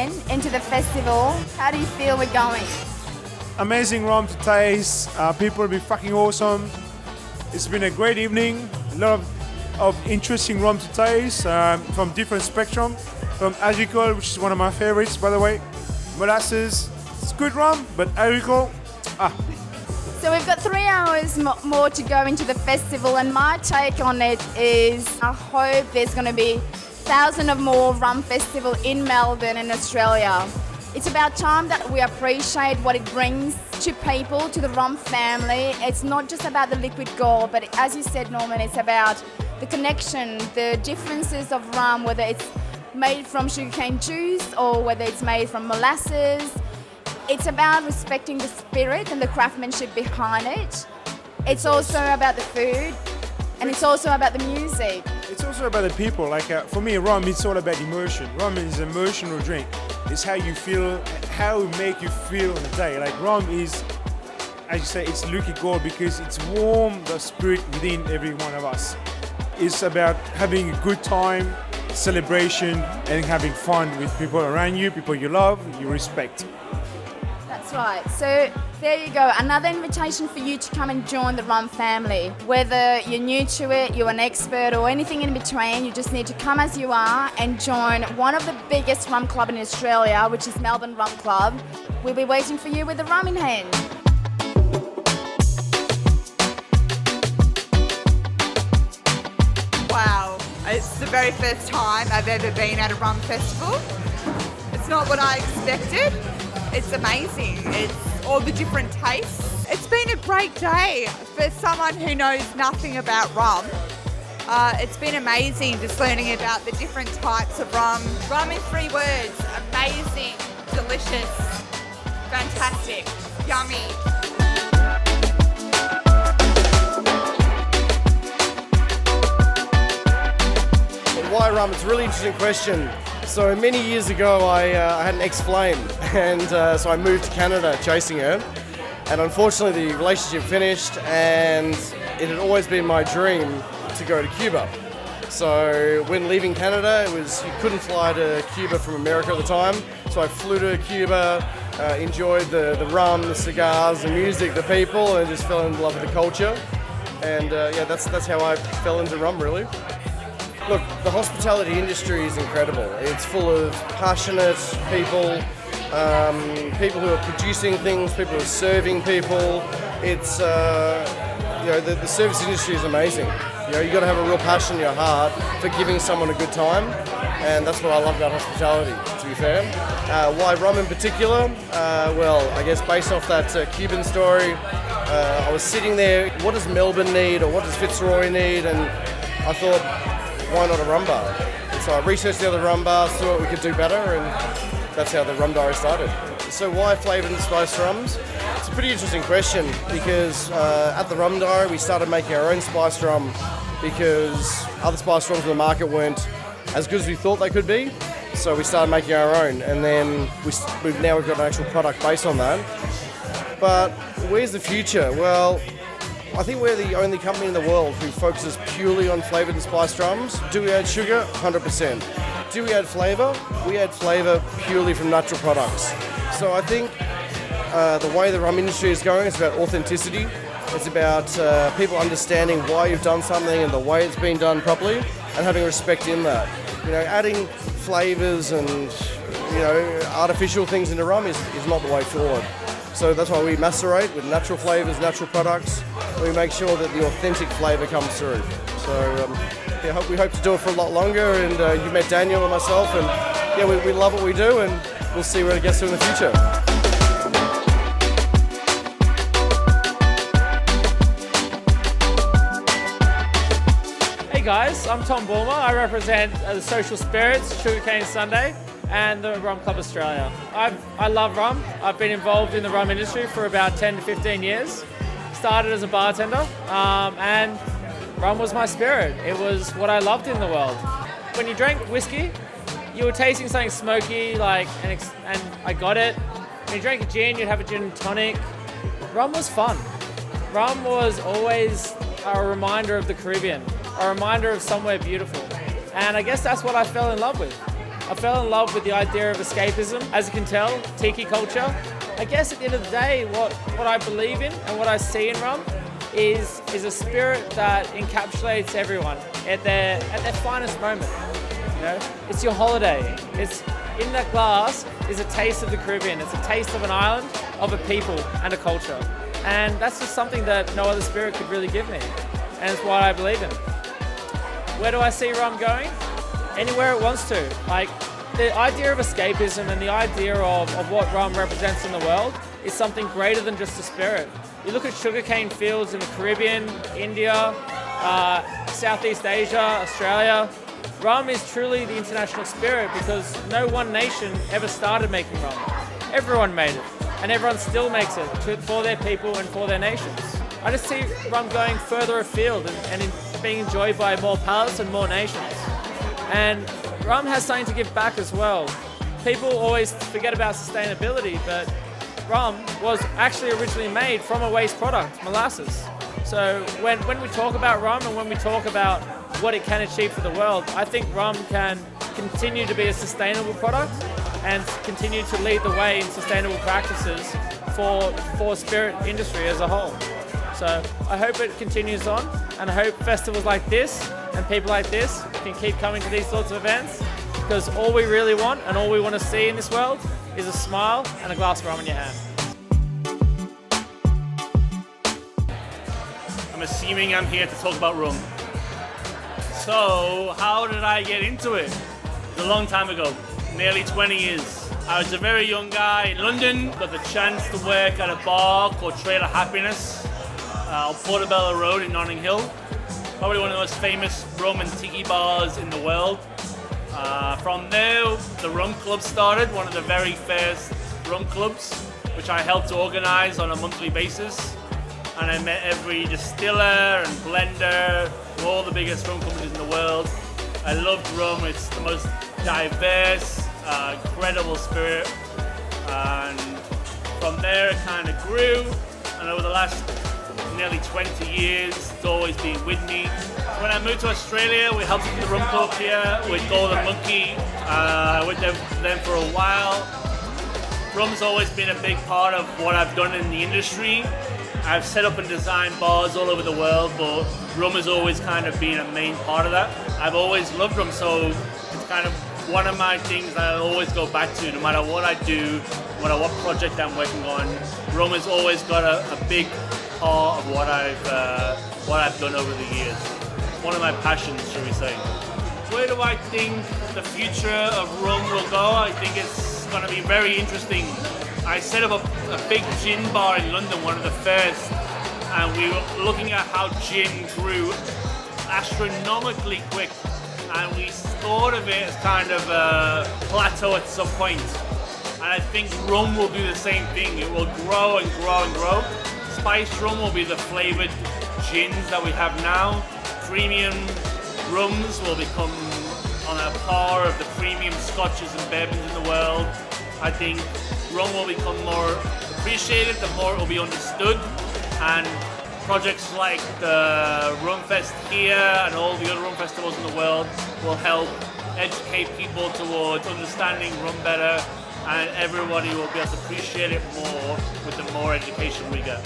hen into the festival. How do you feel we're going? Amazing rum to taste. People will be fucking awesome. It's been a great evening. A lot of interesting rum to taste from different spectrum. From agricole, which is one of my favorites, by the way. Molasses, it's good rum, but agricole, So we've got 3 hours more to go into the festival, and my take on it is I hope there's going to be 1,000 of more rum festival in Melbourne and Australia. It's about time that we appreciate what it brings to people, to the rum family. It's not just about the liquid gold, but as you said, Norman, it's about the connection, the differences of rum, whether it's made from sugarcane juice or whether it's made from molasses. It's about respecting the spirit and the craftsmanship behind it. It's also about the food, and it's also about the music. it's also about the people. Like for me, rum, it's all about emotion. Rum is an emotional drink. It's how you feel, how it make you feel on the day. Like rum is, as you say, it's liquid gold because it's warm the spirit within every one of us. It's about having a good time, celebration, and having fun with people around you, people you love, you respect. That's right. So there you go. Another invitation for you to come and join the rum family. Whether you're new to it, you're an expert, or anything in between, you just need to come as you are and join one of the biggest rum club in Australia, which is Melbourne Rum Club. We'll be waiting for you with the rum in hand. Wow, it's the very first time I've ever been at a rum festival. It's not what I expected. It's amazing. It's all the different tastes. It's been a great day for someone who knows nothing about rum. It's been amazing just learning about the different types of rum. Rum in 3 words: amazing, delicious, fantastic, yummy. Why rum? It's a really interesting question. So many years ago I had an ex-flame and so I moved to Canada chasing her, and unfortunately the relationship finished, and it had always been my dream to go to Cuba. So when leaving Canada, you couldn't fly to Cuba from America at the time, so I flew to Cuba, enjoyed the rum, the cigars, the music, the people, and just fell in love with the culture. And that's how I fell into rum, really. Look, the hospitality industry is incredible. It's full of passionate people, people who are producing things, people who are serving people. It's, the service industry is amazing. You've got to have a real passion in your heart for giving someone a good time, and that's what I love about hospitality, to be fair. Why rum in particular? Well, I guess based off that Cuban story, I was sitting there, what does Melbourne need, or what does Fitzroy need? And I thought, why not a rum bar? And so I researched the other rum bars, saw what we could do better, and that's how the Rum Diary started. So why flavoured and spiced rums? It's a pretty interesting question because at the Rum Diary we started making our own spiced rum because other spiced rums in the market weren't as good as we thought they could be. So we started making our own, and then we've got an actual product based on that. But where's the future? Well, I think we're the only company in the world who focuses purely on flavoured and spiced rums. Do we add sugar? 100%. Do we add flavour? We add flavour purely from natural products. So I think the way the rum industry is going is about authenticity. It's about people understanding why you've done something and the way it's been done properly, and having respect in that. Adding flavours and artificial things into rum is not the way forward. So that's why we macerate with natural flavours, natural products. We make sure that the authentic flavour comes through. So we hope to do it for a lot longer, and you've met Daniel and myself, and we love what we do, and we'll see where it gets to in the future. Hey guys, I'm Tom Bulmer. I represent the Social Spirits, Sugarcane Sunday, and the Rum Club Australia. I love rum. I've been involved in the rum industry for about 10 to 15 years. Started as a bartender, and rum was my spirit. It was what I loved in the world. When you drank whiskey, you were tasting something smoky, and I got it. When you drank a gin, you'd have a gin and tonic. Rum was fun. Rum was always a reminder of the Caribbean, a reminder of somewhere beautiful. And I guess that's what I fell in love with. I fell in love with the idea of escapism. As you can tell, tiki culture. I guess at the end of the day, what I believe in and what I see in rum is a spirit that encapsulates everyone at their finest moment. You know, it's your holiday. It's in that glass is a taste of the Caribbean. It's a taste of an island, of a people and a culture. And that's just something that no other spirit could really give me. And it's what I believe in. Where do I see rum going? Anywhere it wants to. Like, the idea of escapism and the idea of what rum represents in the world is something greater than just a spirit. You look at sugarcane fields in the Caribbean, India, Southeast Asia, Australia. Rum is truly the international spirit because no one nation ever started making rum. Everyone made it, and everyone still makes it for their people and for their nations. I just see rum going further afield and being enjoyed by more palates and more nations. And rum has something to give back as well. People always forget about sustainability, but rum was actually originally made from a waste product, molasses. So when we talk about rum and when we talk about what it can achieve for the world, I think rum can continue to be a sustainable product and continue to lead the way in sustainable practices for spirit industry as a whole. So I hope it continues on, and I hope festivals like this and people like this can keep coming to these sorts of events, because all we really want and all we want to see in this world is a smile and a glass of rum in your hand. I'm assuming I'm here to talk about rum. So, how did I get into it? It was a long time ago, nearly 20 years. I was a very young guy in London, got the chance to work at a bar called Trailer Happiness on Portobello Road in Notting Hill. Probably one of the most famous rum and tiki bars in the world. From there, the rum club started, one of the very first rum clubs, which I helped to organize on a monthly basis. And I met every distiller and blender, all the biggest rum companies in the world. I loved rum. It's the most diverse, incredible spirit. And from there it kind of grew. And over the last nearly 20 years, it's always been with me. When I moved to Australia, we helped the rum club here with Golden Monkey. With them for a while. Rum's always been a big part of what I've done in the industry. I've set up and designed bars all over the world, but rum has always kind of been a main part of that. I've always loved rum, so it's kind of one of my things that I always go back to, no matter what I do, no matter what project I'm working on. Rum has always got a big part of what I've done over the years. One of my passions, shall we say. Where do I think the future of rum will go? I think it's going to be very interesting. I set up a big gin bar in London, one of the first, and we were looking at how gin grew astronomically quick, and we thought of it as kind of a plateau at some point. And I think rum will do the same thing. It will grow and grow and grow. Spiced rum will be the flavored gins that we have now. Premium rums will become on a par of the premium scotches and bourbons in the world. I think rum will become more appreciated, the more it will be understood, and projects like the Rum Fest here and all the other rum festivals in the world will help educate people towards understanding rum better, and everybody will be able to appreciate it more with the more education we get.